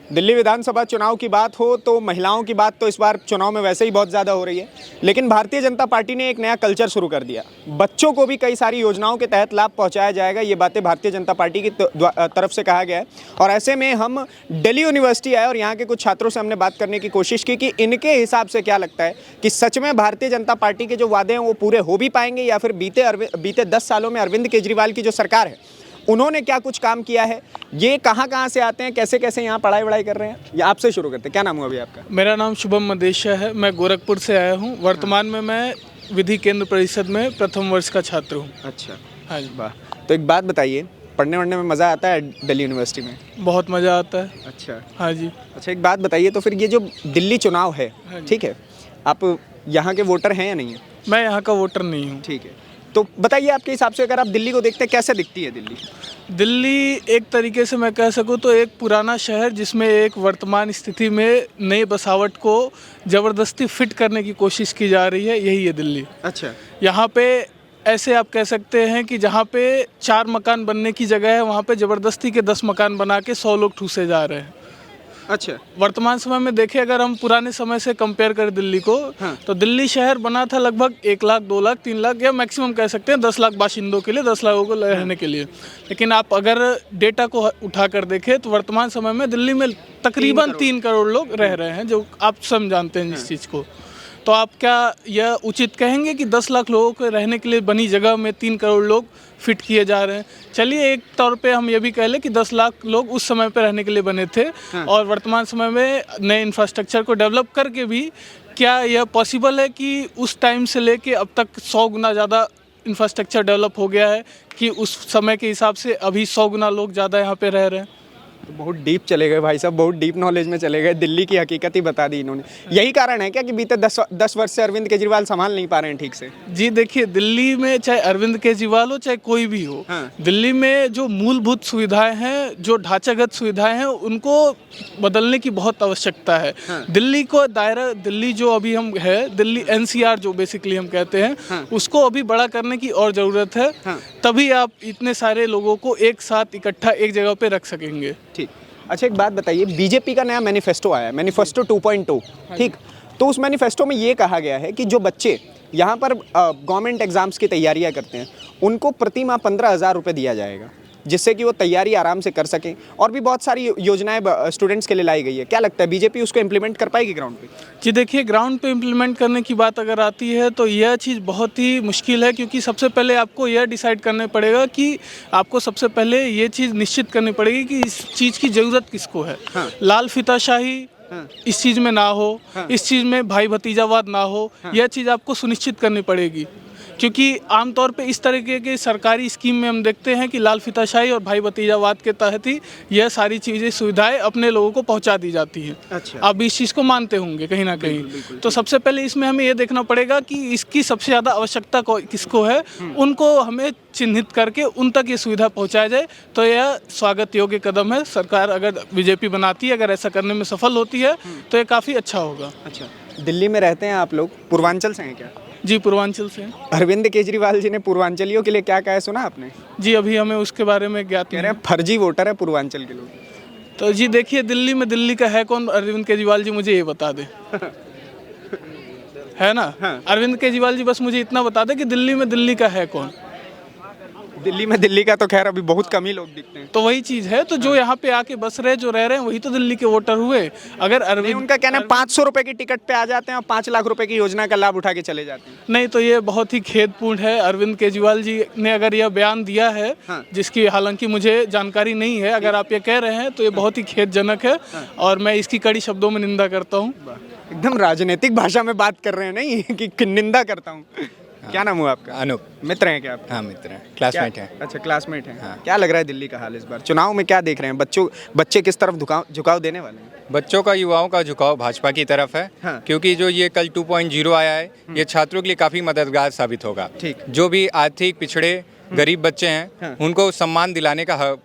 दिल्ली विधानसभा चुनाव की बात हो तो महिलाओं की बात तो इस बार चुनाव में वैसे ही बहुत ज़्यादा हो रही है, लेकिन भारतीय जनता पार्टी ने एक नया कल्चर शुरू कर दिया। बच्चों को भी कई सारी योजनाओं के तहत लाभ पहुंचाया जाएगा, ये बातें भारतीय जनता पार्टी की तरफ से कहा गया है। और ऐसे में हम दिल्ली यूनिवर्सिटी आए और यहाँ के कुछ छात्रों से हमने बात करने की कोशिश की कि इनके हिसाब से क्या लगता है कि सच में भारतीय जनता पार्टी के जो वादे हैं वो पूरे हो भी पाएंगे, या फिर बीते 10 सालों में अरविंद केजरीवाल की जो सरकार है उन्होंने क्या कुछ काम किया है, ये कहाँ से आते हैं, कैसे कैसे यहाँ पढ़ाई कर रहे हैं। ये आपसे शुरू करते हैं, क्या नाम हुआ अभी आपका? मेरा नाम शुभम मदेशिया है, मैं गोरखपुर से आया हूँ। वर्तमान में मैं विधि केंद्र परिषद में प्रथम वर्ष का छात्र हूँ। अच्छा, हाँ जी। वाह। तो एक बात बताइए, पढ़ने वढ़ने में मज़ा आता है दिल्ली यूनिवर्सिटी में? बहुत मज़ा आता है। अच्छा, हाँ जी। अच्छा, एक बात बताइए, तो फिर ये जो दिल्ली चुनाव है, ठीक है, आप यहाँ के वोटर हैं या नहीं है? मैं यहाँ का वोटर नहीं हूँ। ठीक है, तो बताइए आपके हिसाब से अगर आप दिल्ली को देखते हैं कैसे दिखती है दिल्ली? दिल्ली एक तरीके से मैं कह सकूँ तो एक पुराना शहर जिसमें एक वर्तमान स्थिति में नई बसावट को ज़बरदस्ती फिट करने की कोशिश की जा रही है, यही है दिल्ली। अच्छा, यहाँ पे ऐसे आप कह सकते हैं कि जहाँ पे 4 मकान बनने की जगह है वहाँ पे ज़बरदस्ती के 10 मकान बना के 100 लोग ठूसे जा रहे हैं। अच्छा, वर्तमान समय में देखें, अगर हम पुराने समय से कंपेयर करें दिल्ली को, हाँ। तो दिल्ली शहर बना था लगभग 1 लाख, 2 लाख, 3 लाख या मैक्सिमम कह सकते हैं 10 लाख बाशिंदों के लिए, 10 लोगों को रहने के लिए। लेकिन आप अगर डेटा को उठाकर देखें तो वर्तमान समय में दिल्ली में तकरीबन 3 करोड़ लोग रह रहे हैं, जो आप सब जानते हैं इस चीज़ को। तो आप क्या यह उचित कहेंगे कि 10 लाख लोगों के रहने के लिए बनी जगह में 3 करोड़ लोग फिट किए जा रहे हैं? चलिए एक तौर पे हम ये भी कह लें कि 10 लाख लोग उस समय पे रहने के लिए बने थे, और वर्तमान समय में नए इंफ्रास्ट्रक्चर को डेवलप करके भी क्या यह पॉसिबल है कि उस टाइम से लेके अब तक 100 गुना ज़्यादा इंफ्रास्ट्रक्चर डेवलप हो गया है कि उस समय के हिसाब से अभी 100 गुना लोग ज़्यादा यहाँ पे रह रहे हैं? तो बहुत डीप चले गए भाई साहब, बहुत डीप नॉलेज में चले गए, दिल्ली की हकीकत ही बता दी इन्होंने। यही कारण है क्या कि बीते 10 वर्ष से अरविंद केजरीवाल संभाल नहीं पा रहे हैं ठीक से? जी देखिए, दिल्ली में चाहे अरविंद केजरीवाल हो चाहे कोई भी हो, दिल्ली में जो मूलभूत सुविधाएं हैं, जो ढांचागत सुविधाएं हैं, उनको बदलने की बहुत आवश्यकता है। दिल्ली को दायरा, दिल्ली जो अभी हम है, दिल्ली NCR जो बेसिकली हम कहते हैं, उसको अभी बड़ा करने की और ज़रूरत है। तभी आप इतने सारे लोगों को एक साथ इकट्ठा एक जगह पे रख सकेंगे। ठीक। अच्छा, एक बात बताइए, बीजेपी का नया मैनिफेस्टो आया है, मैनिफेस्टो 2.2, ठीक। तो उस मैनिफेस्टो में ये कहा गया है कि जो बच्चे यहाँ पर गवर्नमेंट एग्जाम्स की तैयारियाँ करते हैं उनको प्रति माह 15,000 रुपये दिया जाएगा, जिससे कि वो तैयारी आराम से कर सकें। और भी बहुत सारी योजनाएं स्टूडेंट्स के लिए लाई गई है। क्या लगता है बीजेपी उसको इम्प्लीमेंट कर पाएगी ग्राउंड पे? जी देखिए, ग्राउंड पे इम्प्लीमेंट करने की बात अगर आती है तो यह चीज़ बहुत ही मुश्किल है, क्योंकि सबसे पहले आपको यह डिसाइड करना पड़ेगा कि आपको सबसे पहले ये चीज़ निश्चित करनी पड़ेगी कि इस चीज़ की ज़रूरत किसको है। लाल फीताशाही इस चीज़ में ना हो, इस चीज़ में भाई भतीजावाद ना हो, यह चीज़ आपको सुनिश्चित करनी पड़ेगी। क्योंकि आमतौर पे इस तरीके के सरकारी स्कीम में हम देखते हैं कि लाल फीताशाही और भाई भतीजावाद के तहत ही यह सारी चीज़ें, सुविधाएं अपने लोगों को पहुंचा दी जाती हैं। अच्छा। आप इस चीज़ को मानते होंगे कहीं ना कहीं। तो सबसे पहले इसमें हमें ये देखना पड़ेगा कि इसकी सबसे ज़्यादा आवश्यकता किसको है, उनको हमें चिन्हित करके उन तक ये सुविधा पहुँचाया जाए। तो यह स्वागत योग्य कदम है। सरकार अगर बीजेपी बनाती है, अगर ऐसा करने में सफल होती है तो ये काफ़ी अच्छा होगा। अच्छा, दिल्ली में रहते हैं आप लोग, पूर्वांचल से हैं क्या? जी, पूर्वांचल से। अरविंद केजरीवाल जी ने पूर्वांचलियों के लिए क्या कहा है, सुना आपने? जी, अभी हमें उसके बारे में ज्ञात कह रहे हैं फर्जी वोटर है पूर्वांचल के लोग। तो जी देखिए, दिल्ली में दिल्ली का है कौन? अरविंद केजरीवाल जी मुझे ये बता दें। है ना? अरविंद केजरीवाल जी बस मुझे इतना बता दें कि दिल्ली में दिल्ली का है कौन। दिल्ली में दिल्ली का तो खैर अभी बहुत कम ही लोग दिखते हैं। तो वही चीज़ है, तो जो यहाँ पे आके बस रहे, जो रह रहे हैं, वही तो दिल्ली के वोटर हुए। अगर अरविंद, उनका कहना है 500 रुपए की टिकट पे आ जाते हैं और 5 लाख रुपए की योजना का लाभ उठा के चले जाते हैं। नहीं, तो ये बहुत ही खेदपूर्ण है। अरविंद केजरीवाल जी ने अगर यह बयान दिया है, जिसकी हालांकि मुझे जानकारी नहीं है, अगर आप ये कह रहे हैं तो ये बहुत ही खेदजनक है, और मैं इसकी कड़ी शब्दों में निंदा करता हूँ। एकदम राजनीतिक भाषा में बात कर रहे हैं, नहीं कि निंदा करता हूँ। क्या नाम हुआ आपका? अनूप। मित्र हैं क्या आप? हाँ, मित्र हैं, क्लासमेट हैं। अच्छा, क्लासमेट हैं। हाँ। क्या लग रहा है दिल्ली का हाल इस बार चुनाव में, क्या देख रहे हैं? बच्चे किस तरफ झुकाव देने वाले हैं? बच्चों का, युवाओं का झुकाव भाजपा की तरफ है। हाँ। क्योंकि जो ये कल 2.0 आया है, ये छात्रों के लिए काफ़ी मददगार साबित होगा। ठीक। जो भी आर्थिक पिछड़े गरीब बच्चे हैं, उनको सम्मान दिलाने का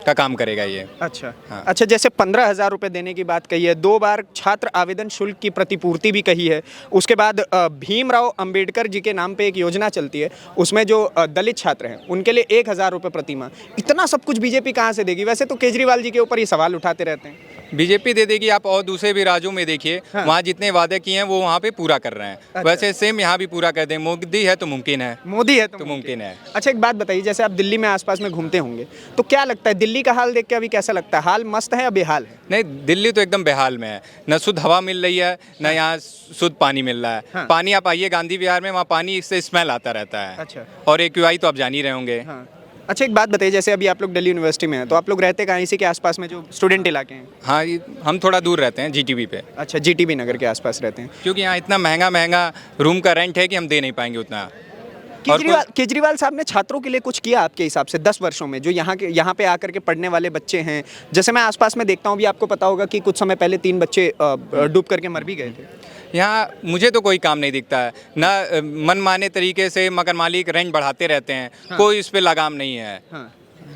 का काम करेगा ये। अच्छा हाँ। अच्छा, जैसे 15,000 रुपये देने की बात कही है, 2 बार छात्र आवेदन शुल्क की प्रतिपूर्ति भी कही है, उसके बाद भीमराव अंबेडकर जी के नाम पे एक योजना चलती है, उसमें जो दलित छात्र हैं उनके लिए 1,000 रुपये प्रति माह। इतना सब कुछ बीजेपी कहाँ से देगी? वैसे तो केजरीवाल जी के ऊपर ये सवाल उठाते रहते हैं। बीजेपी दे देगी। आप और दूसरे भी राज्यों में देखिए, हाँ। वहाँ जितने वादे किए हैं वो वहाँ पे पूरा कर रहे हैं। अच्छा। वैसे सेम यहाँ भी पूरा कर दें। मोदी है तो मुमकिन है। मोदी है तो मुमकिन है। अच्छा, एक बात बताइए, जैसे आप दिल्ली में आसपास में घूमते होंगे तो क्या लगता है, दिल्ली का हाल देख के अभी कैसा लगता है? हाल मस्त है या बेहाल है? नहीं, दिल्ली तो एकदम बेहाल में है। न शुद्ध हवा मिल रही है, न यहाँ शुद्ध पानी मिल रहा है। हाँ। पानी आप आइए गांधी विहार में, वहाँ पानी से स्मेल आता रहता है। अच्छा। और AQI तो आप जान ही रहे होंगे। हाँ। अच्छा, एक बात बताइए, जैसे अभी आप लोग दिल्ली यूनिवर्सिटी में हैं तो आप लोग रहते कहाँ, इसी के आसपास में जो स्टूडेंट इलाके हैं? हाँ, हम थोड़ा दूर रहते हैं GTB पे, अच्छा, GTB नगर के आसपास रहते हैं। क्योंकि यहाँ इतना महंगा रूम का रेंट है कि हम दे नहीं पाएंगे उतना। केजरीवाल साहब ने छात्रों के लिए कुछ किया आपके हिसाब से 10 वर्षों में, जो यहाँ पे आकर के पढ़ने वाले बच्चे हैं? जैसे मैं आसपास में देखता हूँ, भी आपको पता होगा कि कुछ समय पहले 3 बच्चे डूब करके मर भी गए थे। यहाँ मुझे तो कोई काम नहीं दिखता है ना। मनमाने तरीके से मकान मालिक रेंट बढ़ाते रहते हैं। हाँ। कोई इस पे लगाम नहीं है। हाँ।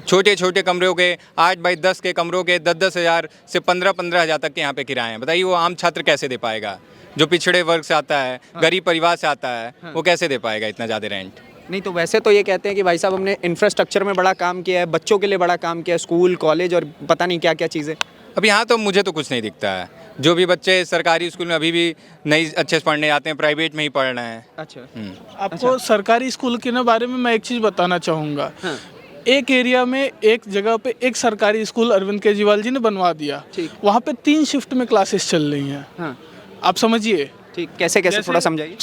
छोटे छोटे कमरों के 8 बाई 10 के कमरों के 10-10 हज़ार से 15-15 हज़ार तक के यहाँ पे किराए हैं। बताइए वो आम छात्र कैसे दे पाएगा? जो पिछड़े वर्ग से आता है, गरीब परिवार से आता है, वो कैसे दे पाएगा इतना ज़्यादा रेंट? नहीं तो वैसे तो ये कहते हैं कि भाई साहब हमने इंफ्रास्ट्रक्चर में बड़ा काम किया है, बच्चों के लिए बड़ा काम किया है, स्कूल कॉलेज और पता नहीं क्या क्या चीज़ें। अब यहाँ तो मुझे तो कुछ नहीं दिखता है। जो भी बच्चे सरकारी स्कूल में अभी भी नहीं अच्छे से पढ़ने जाते हैं, प्राइवेट में ही पढ़ रहे हैं। अच्छा। आपको सरकारी स्कूल के ना बारे में मैं एक चीज़ बताना चाहूँगा। हाँ। एक एरिया में एक जगह पे एक सरकारी स्कूल अरविंद केजरीवाल जी ने बनवा दिया। ठीक। वहाँ पे 3 शिफ्ट में क्लासेस चल रही हैं। हाँ। आप समझिए, ठीक, कैसे कैसे थोड़ा समझाइए।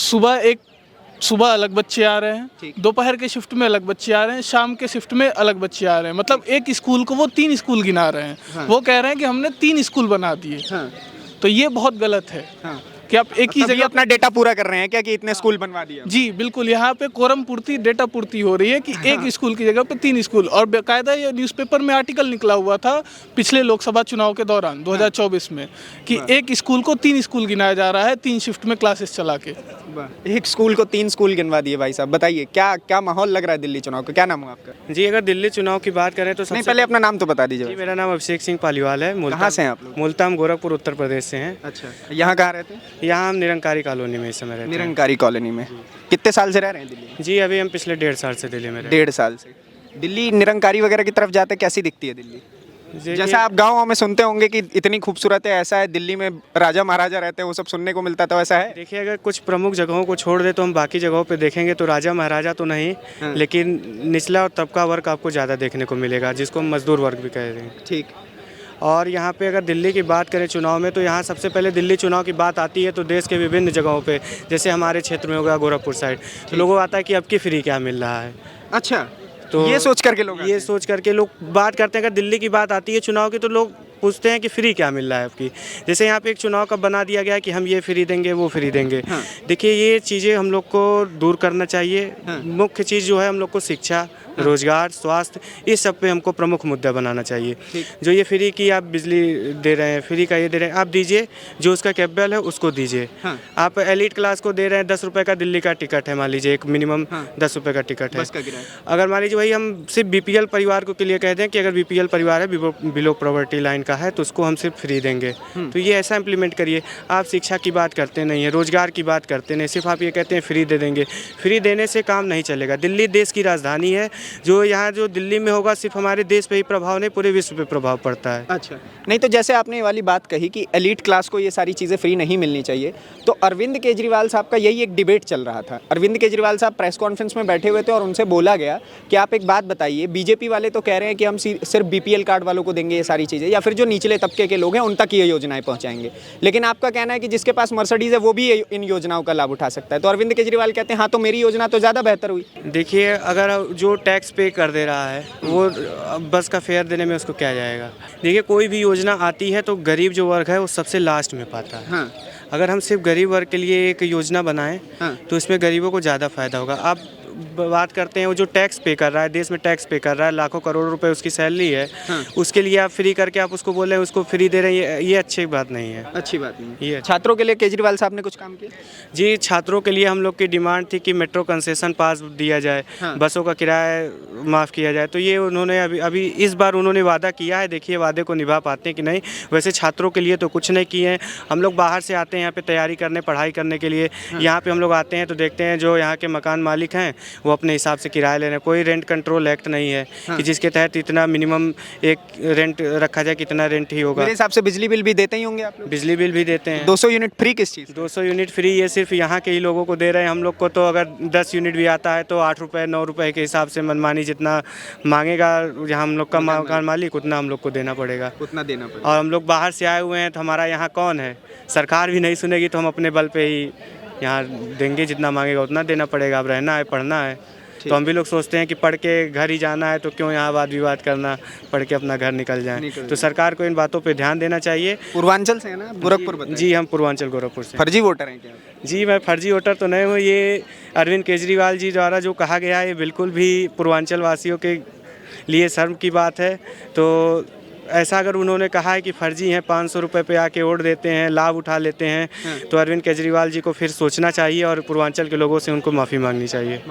सुबह अलग बच्चे आ रहे हैं, ठीक। दोपहर के शिफ्ट में अलग बच्चे आ रहे हैं, शाम के शिफ्ट में अलग बच्चे आ रहे हैं। मतलब एक स्कूल को वो 3 स्कूल गिना रहे हैं। हाँ। वो कह रहे हैं कि हमने 3 स्कूल बना दिए। हाँ। तो ये बहुत गलत है हाँ। कि आप एक ही तभी जगह अपना डेटा पूरा कर रहे हैं क्या कि इतने स्कूल बनवा दिया? जी बिल्कुल, यहाँ पे कोरम पूर्ति, डेटा पूर्ति हो रही है कि एक स्कूल की जगह पे 3 स्कूल। और बेकायदा ये न्यूज़पेपर में आर्टिकल निकला हुआ था पिछले लोकसभा चुनाव के दौरान 2024 में कि एक स्कूल को 3 स्कूल गिनाया जा रहा है, 3 शिफ्ट में क्लासेस चला के। एक स्कूल को 3 स्कूल गिनवा दिए। भाई साहब बताइए, क्या क्या माहौल लग रहा है दिल्ली चुनाव का? क्या नाम है आपका? जी, अगर दिल्ली चुनाव की बात करें तो नहीं, पहले अपना नाम तो बता दीजिए। जी, मेरा नाम अभिषेक सिंह पालीवाल है। कहाँ से हैं आप लोग? मुल्तान गोरखपुर उत्तर प्रदेश से हैं। अच्छा, यहाँ कहाँ रहते हैं? यहाँ हम निरंकारी कॉलोनी में इस समय रहते हैं। निरंकारी कॉलोनी में। कितने साल से रह रहे हैं दिल्ली? जी, अभी हम पिछले 1.5 साल से दिल्ली में रहते 1.5 साल से। दिल्ली निरंकारी वगैरह की तरफ जाते कैसी दिखती है दिल्ली? हैं। जैसा आप गाँव में सुनते होंगे कि इतनी खूबसूरत है, ऐसा है, दिल्ली में राजा महाराजा रहते हैं, वो सब सुनने को मिलता था, वैसा है? देखिए, अगर कुछ प्रमुख जगहों को छोड़ दे तो हम बाकी जगहों पे देखेंगे तो राजा महाराजा तो नहीं, लेकिन निचला और तबका वर्ग आपको ज़्यादा देखने को मिलेगा, जिसको हम मजदूर वर्ग भी कहते हैं। ठीक। और यहाँ पे अगर दिल्ली की बात करें चुनाव में, तो यहाँ सबसे पहले दिल्ली चुनाव की बात आती है तो देश के विभिन्न जगहों पे, जैसे हमारे क्षेत्र में होगा गोरखपुर साइड, तो लोगों को आता है कि अब की फ्री क्या मिल रहा है। अच्छा, तो ये सोच करके लोग आते ये हैं। सोच करके लोग बात करते हैं। अगर दिल्ली की बात आती है चुनाव की तो लोग पूछते हैं कि फ्री क्या मिल रहा है आपकी। जैसे यहाँ पे एक चुनाव का बना दिया गया है कि हम ये फ्री देंगे, वो फ्री देंगे। हाँ। देखिए, ये चीज़ें हम लोग को दूर करना चाहिए। हाँ। मुख्य चीज़ जो है हम लोग को शिक्षा, रोजगार, स्वास्थ्य, इस सब पे हमको प्रमुख मुद्दा बनाना चाहिए। ठीक। जो ये फ्री की आप बिजली दे रहे हैं, फ्री का ये दे रहे हैं, आप दीजिए, जो उसका कैपेबल है उसको दीजिए। हाँ। आप एलिट क्लास को दे रहे हैं 10 रुपये का दिल्ली का टिकट है, मान लीजिए एक मिनिमम हाँ। 10 रुपये का टिकट है। बस का किराया। अगर मान लीजिए वही हम सिर्फ BPL परिवार को के लिए कहते हैं कि अगर BPL परिवार है, बिलो पॉवर्टी लाइन का है, तो उसको हम सिर्फ फ्री देंगे। तो ये ऐसा इम्प्लीमेंट करिए। आप शिक्षा की बात करते नहीं है, रोजगार की बात करते नहीं, सिर्फ आप ये कहते हैं फ्री दे देंगे। फ्री देने से काम नहीं चलेगा। दिल्ली देश की राजधानी है। जो यहाँ जो दिल्ली में होगा सिर्फ हमारे देश पे ही प्रभाव नहीं, पूरे विश्व पे प्रभाव पड़ता है। अच्छा, नहीं तो जैसे आपने ये वाली बात कही कि एलीट क्लास को ये सारी चीज़ें फ्री नहीं मिलनी चाहिए, तो अरविंद केजरीवाल साहब का यही एक डिबेट चल रहा था। अरविंद केजरीवाल साहब प्रेस कॉन्फ्रेंस में बैठे हुए थे और उनसे बोला गया कि आप एक बात बताइए, बीजेपी वाले तो कह रहे हैं कि हम सिर्फ BPL कार्ड वालों को देंगे ये सारी चीज़ें, या फिर जो निचले तबके के लोग हैं उन तक ये योजनाएं पहुंचाएंगे, लेकिन आपका कहना है कि जिसके पास मर्सिडीज है वो भी इन योजनाओं का लाभ उठा सकता है। तो अरविंद केजरीवाल कहते हैं हाँ, तो मेरी योजना तो ज़्यादा बेहतर हुई। देखिए, अगर जो टैक्स पे कर दे रहा है वो बस का फेयर देने में उसको क्या जाएगा। देखिए, कोई भी योजना आती है तो गरीब जो वर्ग है वो सबसे लास्ट में पाता है। हाँ। अगर हम सिर्फ गरीब वर्ग के लिए एक योजना बनाएं हाँ। तो इसमें गरीबों को ज़्यादा फायदा होगा। आप बात करते हैं, वो जो टैक्स पे कर रहा है, देश में टैक्स पे कर रहा है, लाखों करोड़ रुपए उसकी सैलरी है, उसके लिए आप फ्री करके आप उसको बोल रहे हैं उसको फ्री दे रहे हैं, ये अच्छी बात नहीं है। अच्छी बात नहीं ये है। छात्रों के लिए केजरीवाल साहब ने कुछ काम किया? जी, छात्रों के लिए हम लोग की डिमांड थी कि मेट्रो कंसेशन पास दिया जाए, बसों का किराया माफ़ किया जाए, तो ये उन्होंने अभी इस बार उन्होंने वादा किया है, देखिए वादे को निभा पाते हैं कि नहीं। वैसे छात्रों के लिए तो कुछ नहीं किए हैं। हम लोग बाहर से आते हैं यहाँ पे तैयारी करने, पढ़ाई करने के लिए, यहाँ पे हम लोग आते हैं तो देखते हैं जो यहाँ के मकान मालिक हैं वो अपने हिसाब से किराया ले रहे हैं। कोई रेंट कंट्रोल एक्ट नहीं है कि जिसके तहत इतना मिनिमम एक रेंट रखा जाए, कितना रेंट ही होगा। मेरे हिसाब से बिजली बिल भी देते ही होंगे आप लोग। बिजली बिल भी देते हैं। 200 यूनिट फ्री किस चीज़? 200 यूनिट फ्री ये सिर्फ यहाँ के ही लोगों को दे रहे हैं। हम लोग को तो अगर 10 यूनिट भी आता है तो 8 रुपये 9 रुपये के हिसाब से मनमानी जितना मांगेगा यहाँ हम लोग का मकान मालिक, उतना हम लोग को देना पड़ेगा। उतना देना पड़ेगा। और हम लोग बाहर से आए हुए हैं तो हमारा यहाँ कौन है, सरकार भी नहीं सुनेगी तो हम अपने बल पे ही यहाँ देंगे, जितना मांगेगा उतना देना पड़ेगा। अब रहना है, पढ़ना है, तो हम भी लोग सोचते हैं कि पढ़ के घर ही जाना है तो क्यों यहाँ वाद विवाद करना, पढ़ के अपना घर निकल जाए। तो सरकार को इन बातों पे ध्यान देना चाहिए। पूर्वांचल से है ना, गोरखपुर बताइए। जी, हम पूर्वांचल गोरखपुर से। फर्जी वोटर हैं क्या? जी, मैं फर्जी वोटर तो नहीं हूँ। ये अरविंद केजरीवाल जी द्वारा जो कहा गया है ये बिल्कुल भी पूर्वांचल वासियों के लिए शर्म की बात है। तो ऐसा अगर उन्होंने कहा है कि फर्जी हैं, 500 रुपये पे आके वोट देते हैं, लाभ उठा लेते हैं, तो अरविंद केजरीवाल जी को फिर सोचना चाहिए और पूर्वांचल के लोगों से उनको माफ़ी मांगनी चाहिए।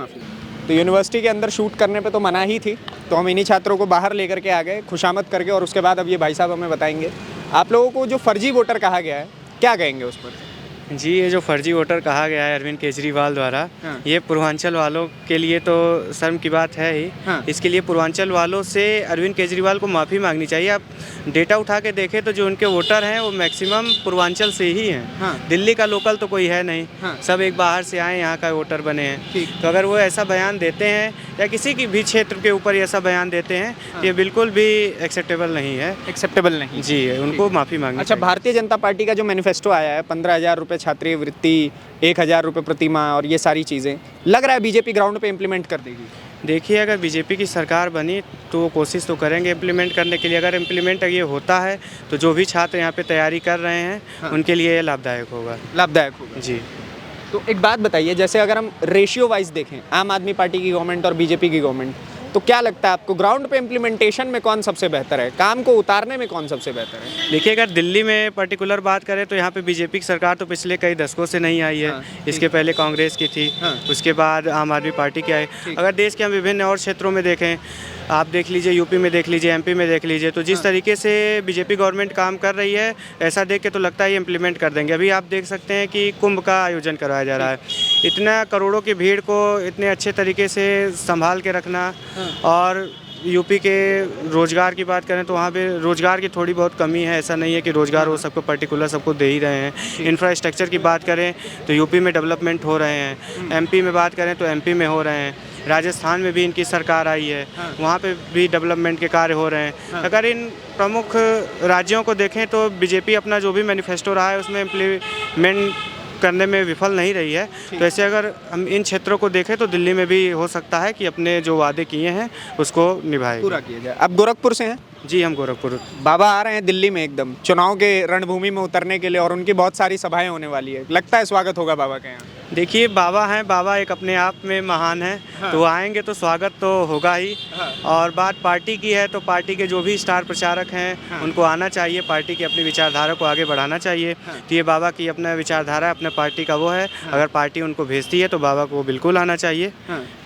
तो यूनिवर्सिटी के अंदर शूट करने पे तो मना ही थी, तो हम इन्हीं छात्रों को बाहर लेकर के आ गए खुशामद करके, और उसके बाद अब ये भाई साहब हमें बताएंगे आप लोगों को जो फर्जी वोटर कहा गया है क्या कहेंगे उस पर? जी, ये जो फर्जी वोटर कहा गया है अरविंद केजरीवाल द्वारा, ये पूर्वांचल वालों के लिए तो शर्म की बात है ही। इसके लिए पूर्वांचल वालों से अरविंद केजरीवाल को माफ़ी मांगनी चाहिए। आप डेटा उठा के देखें तो जो उनके वोटर हैं वो मैक्सिमम पूर्वांचल से ही हैं। दिल्ली का लोकल तो कोई है नहीं, सब एक बाहर से आए यहाँ का वोटर बने हैं। तो अगर वो ऐसा बयान देते हैं या किसी की भी क्षेत्र के ऊपर ऐसा बयान देते हैं तो ये बिल्कुल भी एक्सेप्टेबल नहीं है। एक्सेप्टेबल नहीं जी, उनको माफ़ी मांगनी अच्छा, चाहिए। भारतीय जनता पार्टी का जो मैनिफेस्टो आया है, 15,000 रुपये छात्रीय वृत्ति, 1,000 रुपये प्रति माह और ये सारी चीज़ें, लग रहा है बीजेपी ग्राउंड पे इम्प्लीमेंट कर देगी? देखिए, अगर बीजेपी की सरकार बनी तो वो कोशिश तो करेंगे इम्प्लीमेंट करने के लिए। अगर इम्प्लीमेंट ये होता है तो जो भी छात्र यहाँ पे तैयारी कर रहे हैं उनके लिए ये लाभदायक होगा। लाभदायक होगा जी। तो एक बात बताइए, जैसे अगर हम रेशियो वाइज देखें, आम आदमी पार्टी की गवर्नमेंट और बीजेपी की गवर्नमेंट, तो क्या लगता है आपको ग्राउंड पे इम्प्लीमेंटेशन में कौन सबसे बेहतर है, काम को उतारने में कौन सबसे बेहतर है? देखिए, अगर दिल्ली में पर्टिकुलर बात करें तो यहाँ पे बीजेपी की सरकार तो पिछले कई दशकों से नहीं आई है। इसके पहले कांग्रेस की थी, उसके बाद आम आदमी पार्टी की आई। अगर देश के हम विभिन्न और क्षेत्रों में देखें, आप देख लीजिए, यूपी में देख लीजिए, एमपी में देख लीजिए, तो जिस तरीके से बीजेपी गवर्नमेंट काम कर रही है, ऐसा देख के तो लगता है ये इम्प्लीमेंट कर देंगे। अभी आप देख सकते हैं कि कुंभ का आयोजन करवाया जा रहा है। इतना करोड़ों की भीड़ को इतने अच्छे तरीके से संभाल के रखना, और यूपी के रोज़गार की बात करें तो वहाँ पे रोज़गार की थोड़ी बहुत कमी है। ऐसा नहीं है कि रोज़गार वो सबको पर्टिकुलर सबको दे ही रहे हैं। इंफ्रास्ट्रक्चर की बात करें तो यूपी में डेवलपमेंट हो रहे हैं, एमपी में बात करें तो एमपी में हो रहे हैं, राजस्थान में भी इनकी सरकार आई है, वहाँ पे भी डेवलपमेंट के कार्य हो रहे हैं। अगर इन प्रमुख राज्यों को देखें तो बीजेपी अपना जो भी मैनिफेस्टो रहा है उसमें इम्प्लीमेंट करने में विफल नहीं रही है। तो ऐसे अगर हम इन क्षेत्रों को देखें तो दिल्ली में भी हो सकता है कि अपने जो वादे किए हैं उसको निभाए, पूरा किया जाए। अब गोरखपुर से हैं? जी, हम गोरखपुर। बाबा आ रहे हैं दिल्ली में एकदम चुनाव के रणभूमि में उतरने के लिए, और उनकी बहुत सारी सभाएं होने वाली है। लगता है स्वागत होगा बाबा के यहाँ? देखिए, बाबा हैं, बाबा एक अपने आप में महान है। तो आएंगे तो स्वागत तो होगा ही। और बात पार्टी की है तो पार्टी के जो भी स्टार प्रचारक हैं उनको आना चाहिए, पार्टी की अपनी विचारधारा को आगे बढ़ाना चाहिए। तो ये बाबा की अपना विचारधारा अपने पार्टी का वो है, अगर पार्टी उनको भेजती है तो बाबा को बिल्कुल आना चाहिए।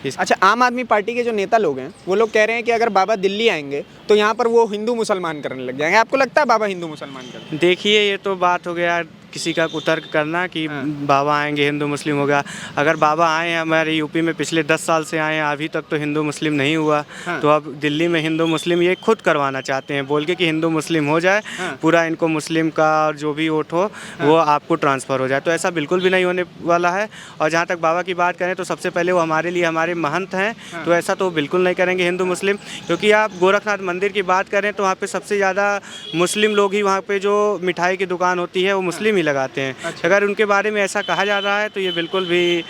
अच्छा, आम आदमी पार्टी के जो नेता लोग हैं वो लोग कह रहे हैं कि अगर बाबा दिल्ली आएंगे तो यहाँ पर वो हिंदू मुसलमान करने लग जाएंगे। आपको लगता है बाबा हिंदू मुसलमान करते? देखिए, ये तो बात हो गया किसी का कुतर्क करना कि बाबा आएंगे हिंदू मुस्लिम होगा। अगर बाबा आए हैं हमारे यूपी में पिछले 10 साल से आए हैं, अभी तक तो हिंदू मुस्लिम नहीं हुआ। तो अब दिल्ली में हिंदू मुस्लिम ये खुद करवाना चाहते हैं, बोल के कि हिंदू मुस्लिम हो जाए, पूरा इनको मुस्लिम का और जो भी वोट हो वो आपको ट्रांसफ़र हो जाए। तो ऐसा बिल्कुल भी नहीं होने वाला है। और जहाँ तक बाबा की बात करें तो सबसे पहले वो हमारे लिए हमारे महंत हैं, तो ऐसा तो बिल्कुल नहीं करेंगे हिंदू मुस्लिम। क्योंकि आप गोरखनाथ मंदिर की बात करें तो वहाँ पर सबसे ज़्यादा मुस्लिम लोग ही, वहाँ पर जो मिठाई की दुकान होती है वो मुस्लिम ही लगाते हैं। अगर उनके बारे में ऐसा कहा जा रहा है तो ये बिल्कुल भी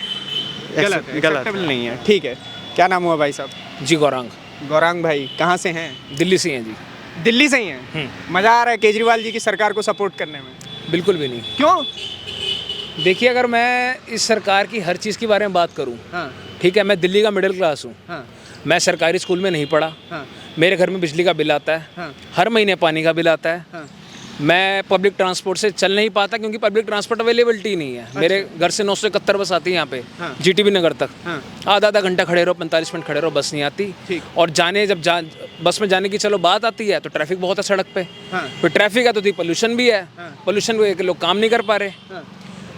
गलत नहीं है। ठीक है, क्या नाम हुआ भाई साहब? जी, गौरांग। गौरांग भाई कहाँ से हैं? दिल्ली से हैं जी। दिल्ली से ही हैं? मज़ा आ रहा है केजरीवाल जी की सरकार को सपोर्ट करने में? बिल्कुल भी नहीं। क्यों? देखिए, अगर मैं इस सरकार की हर चीज़ के बारे में बात करूं ठीक है, मैं दिल्ली का मिडिल क्लास हूँ, हाँ मैं सरकारी स्कूल में नहीं पढ़ा, हाँ मेरे घर में बिजली का बिल आता है, हाँ हर महीने पानी का बिल आता है, हाँ मैं पब्लिक ट्रांसपोर्ट से चल नहीं पाता क्योंकि पब्लिक ट्रांसपोर्ट अवेलेबिलिटी नहीं है। मेरे घर से 971 बस आती है यहाँ पे हाँ। जीटीबी नगर तक, हाँ आधा घंटा खड़े रहो, 45 मिनट खड़े रहो, बस नहीं आती। ठीक। और बस में जाने की चलो बात आती है तो ट्रैफिक बहुत है सड़क पे, हाँ फिर ट्रैफिक है तो पोल्यूशन भी है, पोल्यूशन को लेकर लोग काम नहीं कर पा रहे। हाँ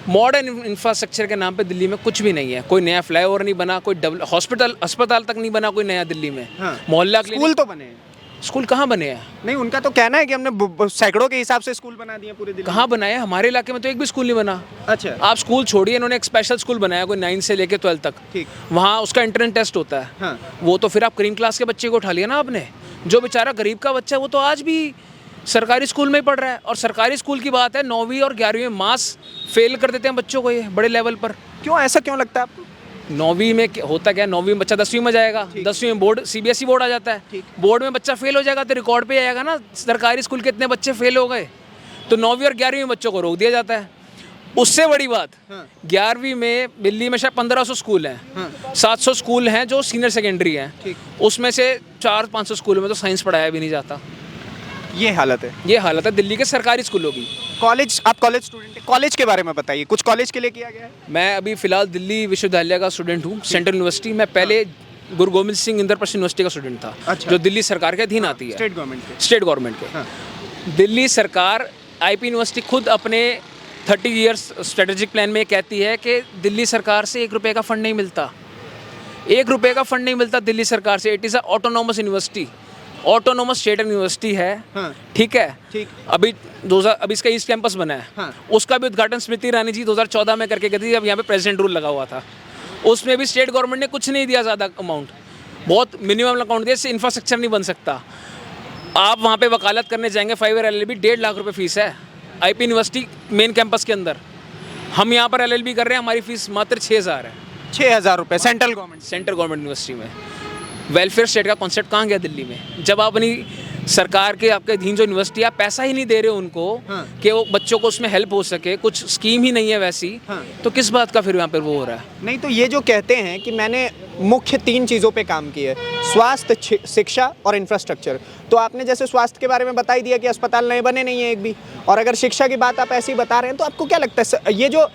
मॉडर्न इंफ्रास्ट्रक्चर के नाम पे दिल्ली में कुछ भी नहीं है, कोई नया फ्लाईओवर नहीं बना, कोई हॉस्पिटल अस्पताल तक नहीं बना कोई नया दिल्ली में, हाँ। मोहल्ला स्कूल तो बने हैं। स्कूल कहाँ बने हैं? नहीं, उनका तो कहना है कि हमने सैकड़ों के हिसाब से स्कूल बना दिए पूरे दिल्ली में। कहाँ बनाए? हमारे इलाके में तो एक भी स्कूल नहीं बना। अच्छा आप स्कूल छोड़िए, इन्होंने एक स्पेशल स्कूल बनाया कोई 9 से लेके 12 तक, ठीक। वहाँ उसका एंट्रेंस टेस्ट होता है। हाँ वो तो फिर आप क्रीम क्लास के बच्चे को उठा लिया ना आपने, जो बेचारा गरीब का बच्चा है वो तो आज भी सरकारी स्कूल में ही पढ़ रहा है। और सरकारी स्कूल की बात है, 9वीं और 11वीं में मास फेल कर देते हैं बच्चों को, ये बड़े लेवल पर। क्यों, ऐसा क्यों लगता है आपको? 9वीं में होता क्या है, 9वीं में बच्चा 10वीं में जाएगा, 10वीं में बोर्ड सीबीएसई बोर्ड आ जाता है, बोर्ड में बच्चा फेल हो जाएगा तो रिकॉर्ड पे आएगा ना सरकारी स्कूल के इतने बच्चे फेल हो गए, तो 9वीं और 11वीं में बच्चों को रोक दिया जाता है। उससे बड़ी बात, 11वीं में दिल्ली में शायद 1500 स्कूल हैं, 700 स्कूल हैं जो सीनियर सेकेंडरी हैं, उसमें से 400-500 स्कूलों में तो साइंस पढ़ाया भी नहीं जाता। ये हालत है। ये हालत है दिल्ली के सरकारी स्कूलों की। कॉलेज, आप कॉलेज स्टूडेंट हैं, कॉलेज के बारे में बताइए, कुछ कॉलेज के लिए किया गया है? मैं अभी फिलहाल दिल्ली विश्वविद्यालय का स्टूडेंट हूँ, सेंट्रल यूनिवर्सिटी। मैं पहले गुरु गोविंद सिंह इंद्रप्रस्थ यूनिवर्सिटी का स्टूडेंट था, अच्छा। जो दिल्ली सरकार के अधीन आती है, स्टेट गवर्नमेंट के। स्टेट गवर्नमेंट के। दिल्ली सरकार आईपी यूनिवर्सिटी खुद अपने 30 ईयर्स स्ट्रेटेजिक प्लान में कहती है कि दिल्ली सरकार से 1 रुपये का फंड नहीं मिलता, 1 रुपये का फंड नहीं मिलता दिल्ली सरकार से। It is a autonomous university, autonomous state university है, हाँ। ठीक है। ठीक। अभी इसका ईस्ट कैंपस बना है, हाँ। उसका भी उद्घाटन स्मृति ईरानी जी 2014 में करके गई थी, जब यहाँ पे प्रेसिडेंट रूल लगा हुआ था। उसमें भी स्टेट गवर्नमेंट ने कुछ नहीं दिया, ज़्यादा अमाउंट, बहुत मिनिमम अकाउंट दिया, इससे इंफ्रास्ट्रक्चर नहीं बन सकता। आप वहाँ पे वकालत करने जाएंगे 5 ईयर LLB 1.5 लाख रुपये फीस है आईपी यूनिवर्सिटी मेन कैंपस के अंदर। हम यहाँ पर LLB कर रहे हैं, हमारी फीस मात्र 6000 है, 6000 रुपये central government. Central government university में। वेलफेयर स्टेट का कॉन्सेप्ट कहाँ गया दिल्ली में? जब आप अपनी सरकार के आपके अधीन जो यूनिवर्सिटी, आप पैसा ही नहीं दे रहे हो उनको, हाँ। कि वो बच्चों को उसमें हेल्प हो सके, कुछ स्कीम ही नहीं है वैसी, हाँ। तो किस बात का फिर यहाँ पर वो हो रहा है? नहीं, तो ये जो कहते हैं कि मैंने मुख्य 3 चीज़ों पे काम किया है, स्वास्थ्य, शिक्षा और इंफ्रास्ट्रक्चर, तो आपने जैसे स्वास्थ्य के बारे में बता ही दिया कि अस्पताल नए बने नहीं है एक भी, और अगर शिक्षा की बात आप ऐसे ही बता रहे हैं, तो आपको क्या लगता है ये जो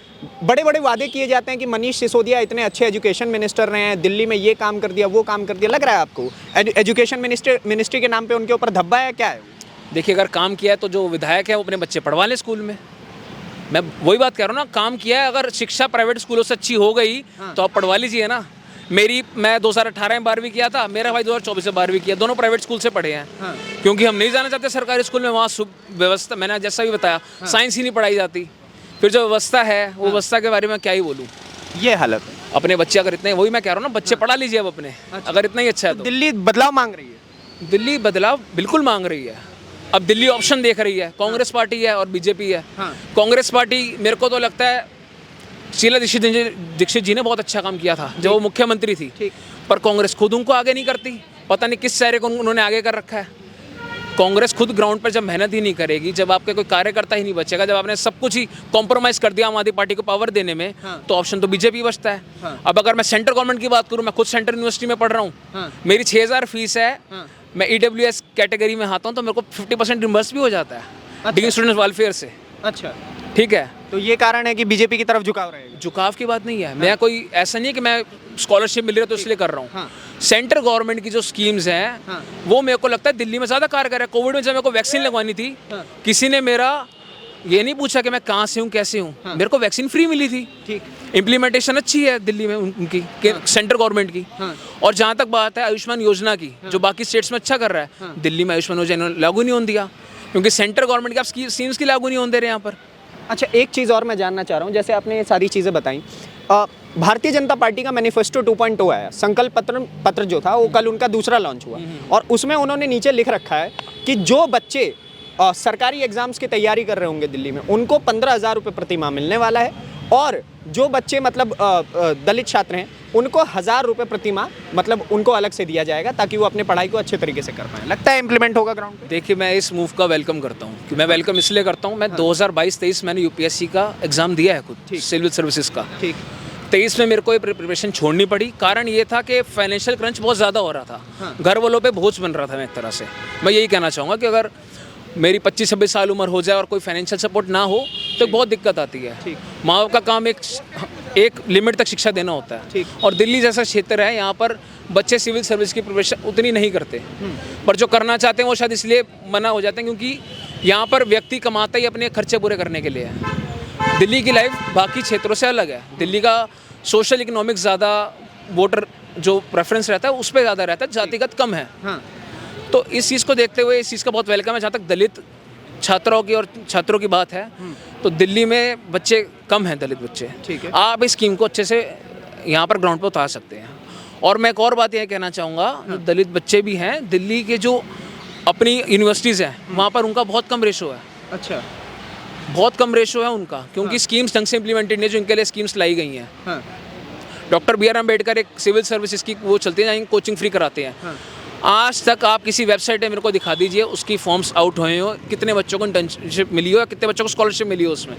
बड़े बड़े वादे किए जाते हैं कि मनीष सिसोदिया इतने अच्छे एजुकेशन मिनिस्टर रहे हैं, दिल्ली में ये काम कर दिया, वो काम कर दिया, लग रहा है आपको एजुकेशन मिनिस्ट्री के नाम पे उनके ऊपर धब्बा है, क्या है? देखिए, अगर काम किया है तो जो विधायक है वो अपने बच्चे पढ़वा ले स्कूल में। मैं वही बात कह रहा हूँ ना, काम किया है, अगर शिक्षा प्राइवेट स्कूलों से अच्छी हो गई तो आप पढ़वा लीजिए ना। मैं 2018 में 12वीं किया था, मेरा भाई 2024 में 12वीं किया, दोनों प्राइवेट स्कूल से पढ़े हैं। क्योंकि हम नहीं जाना चाहते सरकारी स्कूल में, वहाँ व्यवस्था, मैंने जैसा भी बताया, साइंस ही नहीं पढ़ाई जाती। फिर जो व्यवस्था है, वो व्यवस्था के बारे में क्या ही बोलूँ। ये हालत है। अपने बच्चे अगर इतने, वही मैं कह रहा हूँ ना, बच्चे पढ़ा लीजिए अब अपने, अगर इतना ही अच्छा है तो। दिल्ली बदलाव मांग रही है। दिल्ली बदलाव बिल्कुल मांग रही है। अब दिल्ली ऑप्शन देख रही है, कांग्रेस पार्टी है और बीजेपी है। कांग्रेस पार्टी, मेरे को तो लगता है शीला दीक्षित जी ने बहुत अच्छा काम किया था जब वो मुख्यमंत्री थी, पर कांग्रेस खुद उनको आगे नहीं करती, पता नहीं किस चेहरे को उन्होंने आगे कर रखा है। कांग्रेस खुद ग्राउंड पर जब मेहनत ही नहीं करेगी, जब आपके कोई कार्यकर्ता ही नहीं बचेगा, जब आपने सब कुछ ही कॉम्प्रोमाइज़ कर दिया आम आदमी पार्टी को पावर देने में, तो ऑप्शन तो बीजेपी बचता है। अब अगर मैं सेंट्रल गवर्नमेंट की बात करूँ, मैं खुद सेंट्रल यूनिवर्सिटी में पढ़ रहा हूँ, मेरी 6000 फीस है, मैं EWS कैटेगरी में आता हूँ, तो मेरे को 50% रिम्बर्स भी हो जाता है डिग्री स्टूडेंट्स वेलफेयर से। अच्छा, ठीक है, तो ये कारण है कि बीजेपी की तरफ झुकाव रहेगा। झुकाव की बात नहीं है। मैं कोई ऐसा नहीं है कि मैं स्कॉलरशिप मिल रही है तो इसलिए कर रहा हूँ। सेंट्रल गवर्नमेंट की जो स्कीम्स हैं, वो मेरे को लगता है दिल्ली में ज़्यादा कारगर है। कोविड में जब मेरे को वैक्सीन लगवानी थी, किसी ने मेरा ये नहीं पूछा कि मैं कहाँ से हूँ, कैसे हूँ, मेरे को वैक्सीन फ्री मिली थी। ठीक, इम्प्लीमेंटेशन अच्छी है दिल्ली में उनकी, सेंट्रल गवर्नमेंट की। और जहाँ तक बात है आयुष्मान योजना की, जो बाकी स्टेट्स में अच्छा कर रहा है, दिल्ली में आयुष्मान योजना लागू नहीं होने दिया, क्योंकि सेंट्रल गवर्नमेंट की आप स्कीम्स की लागू नहीं होने दे रहे यहाँ पर। अच्छा, एक चीज़ और मैं जानना चाह रहा हूँ, जैसे आपने ये सारी चीज़ें बताई, भारतीय जनता पार्टी का मैनिफेस्टो 2.0 आया, संकल्प पत्र जो था वो कल उनका दूसरा लॉन्च हुआ, और उसमें उन्होंने नीचे लिख रखा है कि जो बच्चे सरकारी एग्जाम्स की तैयारी कर रहे होंगे दिल्ली में, उनको 15,000 रुपये प्रति माह मिलने वाला है, और जो बच्चे मतलब दलित छात्र हैं उनको 1000 रुपये प्रति माह मतलब उनको अलग से दिया जाएगा, ताकि वो अपने पढ़ाई को अच्छे तरीके से कर पाएं। लगता है इम्प्लीमेंट होगा ग्राउंड पे? देखिए, मैं इस मूव का वेलकम करता हूँ, कि मैं वेलकम इसलिए करता हूँ, मैं 2022-23 मैंने UPSC का एग्ज़ाम दिया है खुद, सिविल सर्विसेज का। ठीक, 23 में मेरे को ये प्रिपरेशन छोड़नी पड़ी। कारण ये था कि फाइनेंशियल क्रंच बहुत ज़्यादा हो रहा था, घर वालों पे बोझ बन रहा था। मैं एक तरह से मैं यही कहना चाहूँगा कि अगर मेरी 25-26 साल उम्र हो जाए और कोई फाइनेंशियल सपोर्ट ना हो तो बहुत दिक्कत आती है। माँ बाप का काम एक लिमिट तक शिक्षा देना होता है। और दिल्ली जैसा क्षेत्र है, यहाँ पर बच्चे सिविल सर्विस की प्रिपरेशन उतनी नहीं करते, पर जो करना चाहते हैं वो शायद इसलिए मना हो जाते हैं क्योंकि यहाँ पर व्यक्ति कमाता ही अपने खर्चे पूरे करने के लिए है। दिल्ली की लाइफ बाकी क्षेत्रों से अलग है। दिल्ली का सोशल इकोनॉमिक्स ज़्यादा, वोटर जो प्रेफरेंस रहता है उस पर ज़्यादा रहता है, जातिगत कम है। तो इस चीज़ को देखते हुए इस चीज़ का बहुत वेलकम है। जहाँ तक दलित छात्राओं की और छात्रों की बात है तो दिल्ली में बच्चे कम हैं, दलित बच्चे। ठीक है। आप इस स्कीम को अच्छे से यहाँ पर ग्राउंड पर उतार सकते हैं। और मैं एक और बात यह कहना चाहूँगा, जो दलित बच्चे भी हैं, दिल्ली के जो अपनी यूनिवर्सिटीज़ हैं वहाँ पर उनका बहुत कम रेशो है। अच्छा, बहुत कम रेशो है उनका, क्योंकि स्कीम्स ढंग से इम्प्लीमेंटेड नहीं, जो इनके लिए स्कीम्स लाई गई हैं। डॉक्टर बी आर अम्बेडकर एक सिविल सर्विसेज की वो चलती है, जहाँ कोचिंग फ्री कराते हैं। आज तक आप किसी वेबसाइट पे मेरे को दिखा दीजिए उसकी फॉर्म्स आउट हुए हो, कितने बच्चों को इंटर्नशिप मिली हो या कितने बच्चों को स्कॉलरशिप मिली हो। उसमें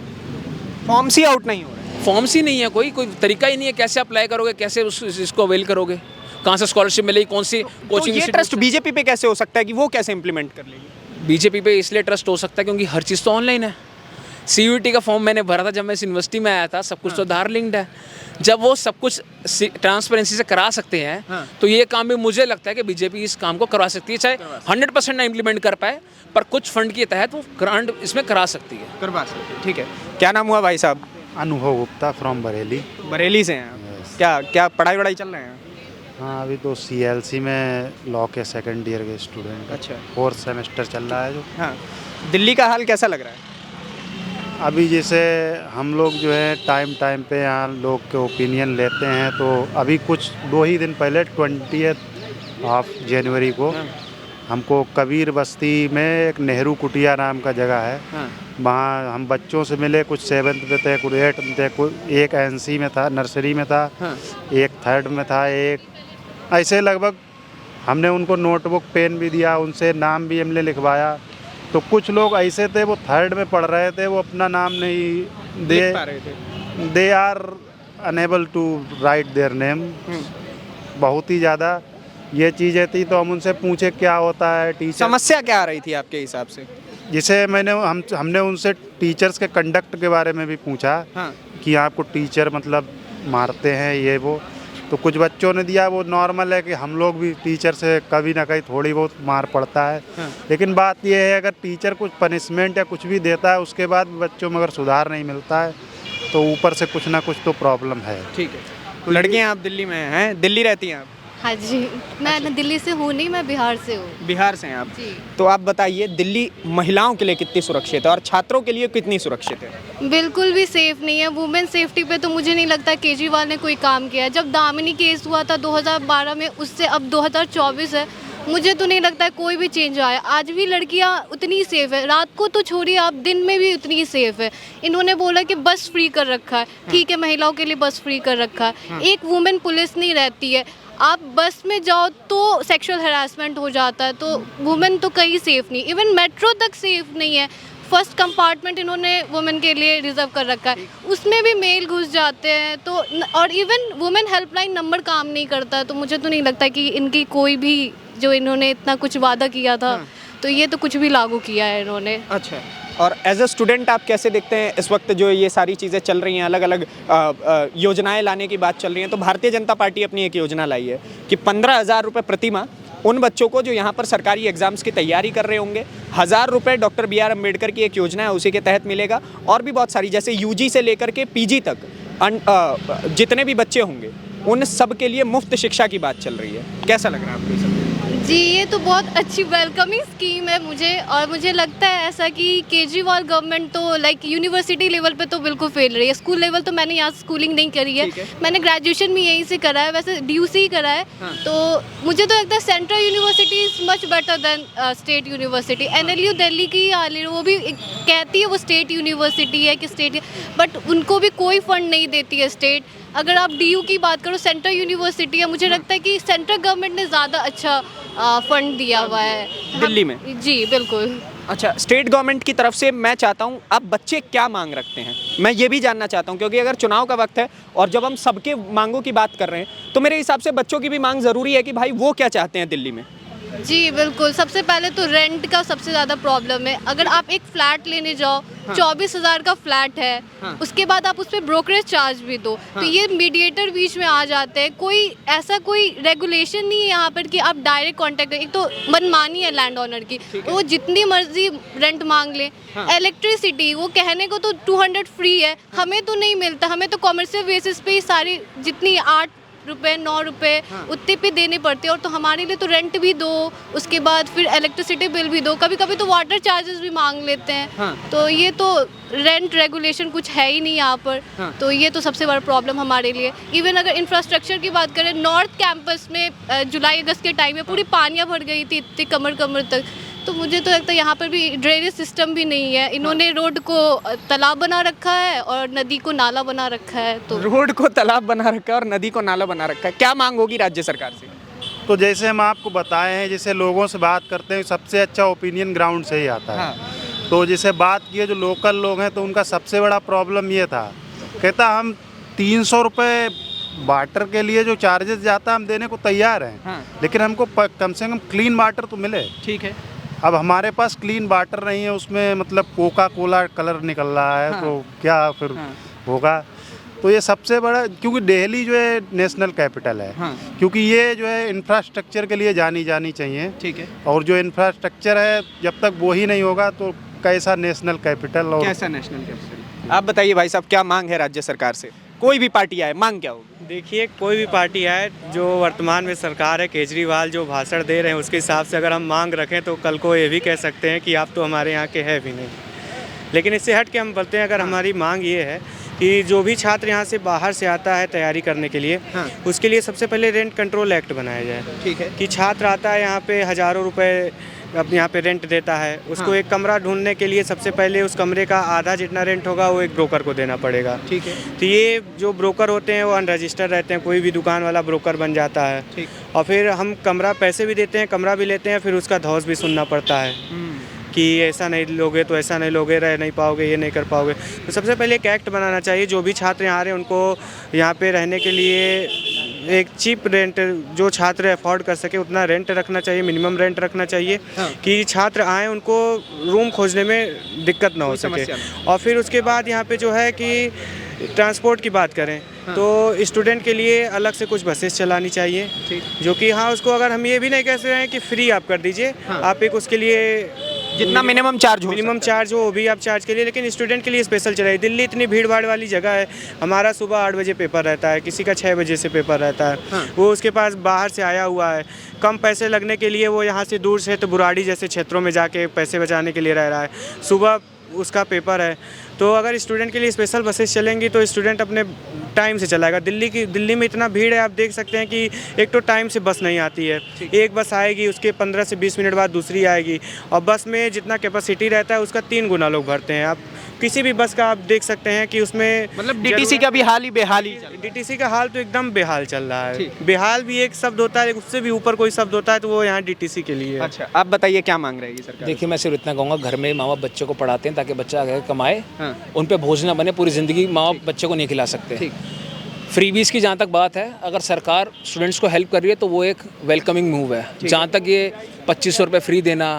फॉर्म्स ही आउट नहीं हो रहे। फॉर्म्स ही नहीं है, कोई तरीका ही नहीं है। कैसे अप्लाई करोगे, कैसे इसको अवेल करोगे, कहाँ से स्कॉलरशिप मिलेगी, कौन सी कोचिंग। ये ट्रस्ट बीजेपी पे कैसे हो सकता है कि वो कैसे इंप्लीमेंट कर लेगी? बीजेपी पे इसलिए ट्रस्ट हो सकता है क्योंकि हर चीज़ तो ऑनलाइन है। CUET का फॉर्म मैंने भरा था जब मैं इस यूनिवर्सिटी में आया था, सब कुछ तो आधार लिंक्ड है। जब वो सब कुछ ट्रांसपेरेंसी से करा सकते हैं तो ये काम भी मुझे लगता है कि बीजेपी इस काम को करवा सकती है। चाहे 100% ना इम्प्लीमेंट कर पाए, पर कुछ फंड के तहत वो ग्रांट इसमें करा सकती है। करवा सकते हैं, ठीक है। क्या नाम हुआ भाई साहब? अनुभव गुप्ता फ्रॉम बरेली। बरेली से हैं आप? क्या पढ़ाई वढ़ाई चल रहे हैं? हाँ, अभी तो CLC में लॉ के सेकंड ईयर के स्टूडेंट। अच्छा। 4th सेमेस्टर चल रहा है जो। हाँ, दिल्ली का हाल कैसा लग रहा है? अभी जैसे हम लोग जो है टाइम पे यहाँ लोग के ओपिनियन लेते हैं, तो अभी कुछ 2 ही दिन पहले 20 जनवरी को हमको कबीर बस्ती में एक नेहरू कुटिया नाम का जगह है, वहाँ हम बच्चों से मिले। कुछ 7th पे थे, कुछ 8th में थे, कुछ एक NC में था, नर्सरी में था, एक 3rd में था, एक ऐसे लगभग। हमने उनको नोटबुक पेन भी दिया, उनसे नाम भी हमने लिखवाया। तो कुछ लोग ऐसे थे, वो 3rd में पढ़ रहे थे, वो अपना नाम नहीं they are unable to write their name. बहुत ही ज़्यादा ये चीज़ें थी। तो हम उनसे पूछे क्या होता है टीचर, समस्या क्या आ रही थी आपके हिसाब से? जिसे हमने उनसे टीचर्स के कंडक्ट के बारे में भी पूछा कि आपको टीचर मतलब मारते हैं ये वो। तो कुछ बच्चों ने दिया, वो नॉर्मल है कि हम लोग भी टीचर से कभी ना कहीं थोड़ी बहुत मार पड़ता है। लेकिन बात यह है, अगर टीचर कुछ पनिशमेंट या कुछ भी देता है, उसके बाद भी बच्चों में अगर सुधार नहीं मिलता है तो ऊपर से कुछ ना कुछ तो प्रॉब्लम है। ठीक है। तो लड़कियाँ आप दिल्ली में हैं, दिल्ली रहती हैं आप? हाँ जी, मैं दिल्ली से हूँ नहीं, मैं बिहार से हूँ। बिहार से हैं आप? जी। तो आप बताइए, दिल्ली महिलाओं के लिए कितनी सुरक्षित है और छात्रों के लिए कितनी सुरक्षित है? बिल्कुल भी सेफ नहीं है। वुमेन सेफ्टी पे तो मुझे नहीं लगता केजरीवाल ने कोई काम किया है। जब दामिनी केस हुआ था 2012 में, उससे अब 2024 है, मुझे तो नहीं लगता है कोई भी चेंज आया। आज भी लड़कियां उतनी सेफ है, रात को तो छोड़िए, आप दिन में भी उतनी सेफ है। इन्होंने बोला कि बस फ्री कर रखा है, ठीक है, महिलाओं के लिए बस फ्री कर रखा है। एक वुमेन पुलिस नहीं रहती है, आप बस में जाओ तो सेक्सुअल हरासमेंट हो जाता है। तो वुमेन तो कहीं सेफ नहीं, इवन मेट्रो तक सेफ नहीं है। फर्स्ट कंपार्टमेंट इन्होंने वुमेन के लिए रिजर्व कर रखा है, उसमें भी मेल घुस जाते हैं। तो और इवन वुमेन हेल्पलाइन नंबर काम नहीं करता। तो मुझे तो नहीं लगता कि इनकी कोई भी, जो इन्होंने इतना कुछ वादा किया था, तो ये तो कुछ भी लागू किया है इन्होंने। अच्छा। और एज अ स्टूडेंट आप कैसे देखते हैं इस वक्त जो ये सारी चीज़ें चल रही हैं, अलग अलग योजनाएं लाने की बात चल रही हैं? तो भारतीय जनता पार्टी अपनी एक योजना लाई है कि 15,000 रुपये प्रति माह उन बच्चों को जो यहाँ पर सरकारी एग्जाम्स की तैयारी कर रहे होंगे, 1,000 रुपये डॉक्टर बी आर अम्बेडकर की एक योजना है उसी के तहत मिलेगा। और भी बहुत सारी, जैसे UG से लेकर के PG तक जितने भी बच्चे होंगे उन सब के लिए मुफ्त शिक्षा की बात चल रही है। कैसा लग रहा है आपको ये सब? जी, ये तो बहुत अच्छी वेलकमिंग स्कीम है मुझे। और मुझे लगता है ऐसा कि केजरीवाल गवर्नमेंट तो लाइक यूनिवर्सिटी लेवल पे तो बिल्कुल फेल रही है। स्कूल लेवल तो मैंने यहाँ स्कूलिंग नहीं करी है, मैंने ग्रेजुएशन भी यहीं से करा है, वैसे DUC ही करा है। तो मुझे तो लगता है central university is much better than state university. NLU Delhi की हाल है, वो भी कहती है वो स्टेट यूनिवर्सिटी है कि स्टेट, बट उनको भी कोई फंड नहीं देती है स्टेट। अगर आप DU की बात करो, सेंट्रल यूनिवर्सिटी है, मुझे लगता है कि सेंट्रल गवर्नमेंट ने ज़्यादा अच्छा फंड दिया हुआ है दिल्ली में। जी बिल्कुल। अच्छा, स्टेट गवर्नमेंट की तरफ से मैं चाहता हूँ आप बच्चे क्या मांग रखते हैं, मैं ये भी जानना चाहता हूँ, क्योंकि अगर चुनाव का वक्त है और जब हम सबके मांगों की बात कर रहे हैं तो मेरे हिसाब से बच्चों की भी मांग ज़रूरी है कि भाई वो क्या चाहते हैं दिल्ली में। जी बिल्कुल, सबसे पहले तो रेंट का सबसे ज़्यादा प्रॉब्लम है। अगर आप एक फ्लैट लेने जाओ, 24,000 का फ्लैट है, उसके बाद आप उस पर ब्रोकरेज चार्ज भी दो, तो ये मीडिएटर बीच में आ जाते हैं। कोई रेगुलेशन नहीं है यहाँ पर कि आप डायरेक्ट कांटेक्ट करें। एक तो मनमानी है लैंड ओनर की, तो वो जितनी मर्जी रेंट मांग ले। इलेक्ट्रिसिटी, वो कहने को तो 200 फ्री है, हमें तो नहीं मिलता। हमें तो कॉमर्शियल बेसिस पे ही सारी जितनी 8 रुपए 9 रुपए उतने पे देने पड़ते हैं। और तो हमारे लिए तो रेंट भी दो, उसके बाद फिर इलेक्ट्रिसिटी बिल भी दो, कभी कभी तो वाटर चार्जेस भी मांग लेते हैं। तो ये तो रेंट रेगुलेशन कुछ है ही नहीं यहाँ पर। तो ये तो सबसे बड़ा प्रॉब्लम हमारे लिए। इवन अगर इंफ्रास्ट्रक्चर की बात करें, नॉर्थ कैंपस में जुलाई अगस्त के टाइम में पूरी पानियाँ भर गई थी, इतनी कमर कमर तक। तो मुझे तो लगता है यहाँ पर भी ड्रेनेज सिस्टम भी नहीं है। इन्होंने रोड को तालाब बना रखा है और नदी को नाला बना रखा है। तो रोड को तालाब बना रखा है और नदी को नाला बना रखा है, क्या मांग होगी राज्य सरकार से? तो जैसे हम आपको बताए हैं, जैसे लोगों से बात करते हैं, सबसे अच्छा ओपिनियन ग्राउंड से ही आता है। तो जैसे बात की है जो लोकल लोग हैं, तो उनका सबसे बड़ा प्रॉब्लम ये था, कहता हम 300 रुपये वाटर के लिए जो चार्जेस जाता है हम देने को तैयार हैं, लेकिन हमको कम से कम क्लीन वाटर तो मिले। ठीक है, अब हमारे पास क्लीन वाटर नहीं है, उसमें मतलब कोका कोला कलर निकल रहा है। तो क्या फिर होगा? तो ये सबसे बड़ा, क्योंकि दिल्ली जो है नेशनल कैपिटल है, क्योंकि ये जो है इंफ्रास्ट्रक्चर के लिए जानी चाहिए। ठीक है, और जो इंफ्रास्ट्रक्चर है जब तक वो ही नहीं होगा तो कैसा नेशनल कैपिटल और कैसा नेशनल कैपिटल? आप बताइए भाई साहब, क्या मांग है राज्य सरकार से? कोई भी पार्टी आए, मांग क्या होगी? देखिए, कोई भी पार्टी आए, जो वर्तमान में सरकार है, केजरीवाल जो भाषण दे रहे हैं उसके हिसाब से अगर हम मांग रखें तो कल को ये भी कह सकते हैं कि आप तो हमारे यहाँ के हैं भी नहीं। लेकिन इससे हट के हम बोलते हैं, अगर हमारी मांग ये है कि जो भी छात्र यहाँ से बाहर से आता है तैयारी करने के लिए, उसके लिए सबसे पहले रेंट कंट्रोल एक्ट बनाया जाए। ठीक है, कि छात्र आता है यहाँ पे हज़ारों रुपए अपने यहाँ पे रेंट देता है, उसको एक कमरा ढूंढने के लिए सबसे पहले उस कमरे का आधा जितना रेंट होगा वो एक ब्रोकर को देना पड़ेगा। ठीक है, तो ये जो ब्रोकर होते हैं वो अनरजिस्टर्ड रहते हैं, कोई भी दुकान वाला ब्रोकर बन जाता है। और फिर हम कमरा पैसे भी देते हैं, कमरा भी लेते हैं, फिर उसका धौस भी सुनना पड़ता है कि ऐसा नहीं लोगे तो ऐसा नहीं लोगे, रह नहीं पाओगे, ये नहीं कर पाओगे। तो सबसे पहले एक एक्ट बनाना चाहिए, जो भी छात्र यहाँ आ रहे हैं उनको यहाँ पे रहने के लिए एक चीप रेंट, जो छात्र अफोर्ड कर सके उतना रेंट रखना चाहिए, मिनिमम रेंट रखना चाहिए। कि छात्र आए उनको रूम खोजने में दिक्कत ना हो सके। और फिर उसके बाद यहाँ पे जो है कि ट्रांसपोर्ट की बात करें तो स्टूडेंट के लिए अलग से कुछ बसेस चलानी चाहिए, जो कि उसको अगर हम ये भी नहीं कह सकते हैं कि फ्री आप कर दीजिए, आप एक उसके लिए जितना मिनिमम चार्ज हो वो भी आप चार्ज के लिए, लेकिन स्टूडेंट के लिए स्पेशल चलाइए। दिल्ली इतनी भीड़ भाड़ वाली जगह है, हमारा सुबह 8 बजे पेपर रहता है, किसी का 6 बजे से पेपर रहता है। वो उसके पास बाहर से आया हुआ है, कम पैसे लगने के लिए वो यहाँ से दूर से तो बुराड़ी जैसे क्षेत्रों में जाके पैसे बचाने के लिए रह रहा है, सुबह उसका पेपर है। तो अगर स्टूडेंट के लिए स्पेशल बसेस चलेंगी तो स्टूडेंट अपने टाइम से चलाएगा। दिल्ली में इतना भीड़ है, आप देख सकते हैं कि एक तो टाइम से बस नहीं आती है, एक बस आएगी उसके 15 से 20 मिनट बाद दूसरी आएगी, और बस में जितना कैपेसिटी रहता है उसका 3 गुना लोग भरते हैं। आप किसी भी बस का आप देख सकते हैं कि उसमें मतलब डीटीसी का भी हाल ही बेहाल ही डीटीसी का हाल तो एकदम बेहाल चल रहा है। बेहाल भी एक शब्द होता है, उससे भी ऊपर कोई शब्द होता है तो वो यहाँ डीटीसी के लिए है। अच्छा, आप बताइए क्या मांग रहेगी सरकार? देखिए, मैं सिर्फ इतना कहूँगा, घर में माँ बाप बच्चों को पढ़ाते हैं ताकि बच्चा आगे कमाए, उन पे बोझ ना बने। पूरी ज़िंदगी माँ बाप बच्चे को नहीं खिला सकते। फ्रीबीज़ की जहाँ तक बात है, अगर सरकार स्टूडेंट्स को हेल्प कर रही है तो वो एक वेलकमिंग मूव है। जहाँ तक ये 2500 रुपये फ्री देना,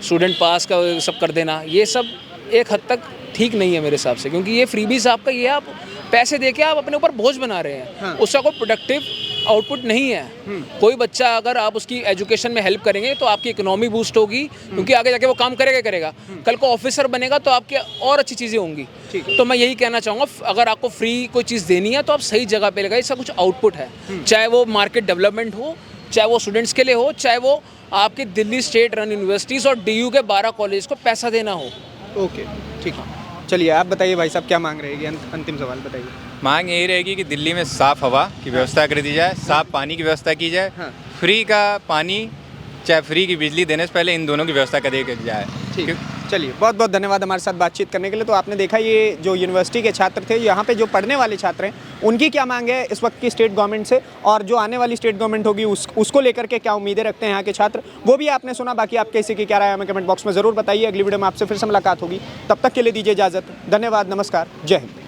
स्टूडेंट पास का सब कर देना, ये सब एक हद तक ठीक नहीं है मेरे हिसाब से, क्योंकि ये फ्रीबीज़ आपका, ये आप पैसे दे के आप अपने ऊपर बोझ बना रहे हैं। उसका कोई प्रोडक्टिव आउटपुट नहीं है। कोई बच्चा अगर आप उसकी एजुकेशन में हेल्प करेंगे तो आपकी इकोनॉमी बूस्ट होगी, क्योंकि आगे जाके वो काम करेगा। कल को ऑफिसर बनेगा तो आपके और अच्छी चीज़ें होंगी। तो मैं यही कहना चाहूँगा, अगर आपको फ्री कोई चीज़ देनी है तो आप सही जगह पे लगाइए। इसका कुछ आउटपुट है, चाहे वो मार्केट डेवलपमेंट हो, चाहे वो स्टूडेंट्स के लिए हो, चाहे वो आपके दिल्ली स्टेट रन यूनिवर्सिटीज़ और DU के 12 कॉलेज को पैसा देना हो। ओके, ठीक है। चलिए आप बताइए भाई साहब, क्या मांग रहेगी? अंतिम सवाल बताइए। मांग यही रहेगी कि दिल्ली में साफ़ हवा की व्यवस्था कर दी जाए, साफ़ पानी की व्यवस्था की जाए, फ्री का पानी चाहे फ्री की बिजली देने से पहले इन दोनों की व्यवस्था कर दी जाए। चलिए, बहुत बहुत धन्यवाद हमारे साथ बातचीत करने के लिए। तो आपने देखा ये जो यूनिवर्सिटी के छात्र थे, यहाँ पे जो पढ़ने वाले छात्र हैं, उनकी क्या मांग है इस वक्त की स्टेट गवर्नमेंट से, और जो आने वाली स्टेट गवर्नमेंट होगी उसको लेकर के क्या उम्मीदें रखते हैं यहाँ के छात्र, वो भी आपने सुना। बाकी आप किसी की क्या राय हमें कमेंट बॉक्स में ज़रूर बताइए। अगली वीडियो में आपसे फिर से मुलाकात होगी, तब तक के लिए दीजिए इजाज़त। धन्यवाद, नमस्कार, जय हिंद।